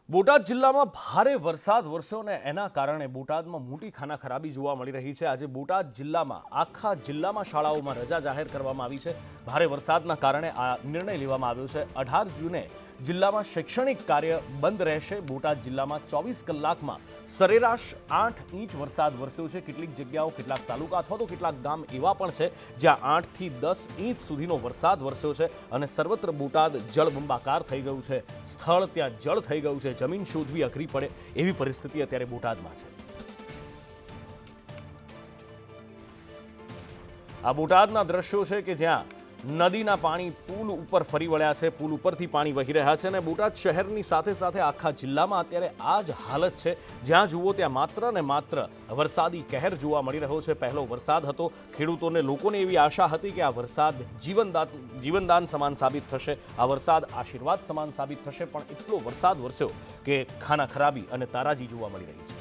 બોટાદ જિલ્લામાં ભારે વરસાદ વરસ્યો અને એના કારણે બોટાદમાં મોટી ખાનાખરાબી જોવા મળી રહી છે। આજે બોટાદ જિલ્લામાં આખા જિલ્લામાં શાળાઓમાં રજા જાહેર કરવામાં આવી છે। ભારે વરસાદના કારણે આ નિર્ણય લેવામાં આવ્યો છે। 18 જૂને જિલ્લામાં શૈક્ષણિક કાર્ય બંધ રહેશે। બોટાદ જિલ્લામાં 24 કલાકમાં સરેરાશ 8 ઇંચ વરસાદ વરસ્યો છે। કેટલીક જગ્યાઓ કેટલાક તાલુકા અથવા તો કેટલાક ગામ એવા પણ છે જ્યાં 8 થી 10 ઇંચ સુધીનો વરસાદ વરસ્યો છે અને સર્વત્ર બોટાદ જળબંબાકાર થઈ ગયું છે। સ્થળ ત્યાં જળ થઈ ગયું છે। જમીન શોધવી અઘરી પડે એવી પરિસ્થિતિ અત્યારે બોટાદમાં છે। આ બોટાદના દ્રશ્યો છે કે જ્યાં નદીના પાણી પુલ ઉપર ફરી વળ્યા છે। પુલ ઉપરથી પાણી વહી રહ્યા છે અને બોટાદ શહેરની સાથે સાથે આખા જિલ્લામાં અત્યારે આ જ હાલત છે। જ્યાં જુઓ ત્યાં માત્ર ને માત્ર વરસાદી કહેર જોવા મળી રહ્યો છે। પહેલો વરસાદ હતો, ખેડૂતોને લોકોને એવી આશા હતી કે આ વરસાદ જીવનદાન સમાન સાબિત થશે, આ વરસાદ આશીર્વાદ સમાન સાબિત થશે, પણ એટલો વરસાદ વરસ્યો કે ખાના ખરાબી અને તારાજી જોવા મળી રહી છે।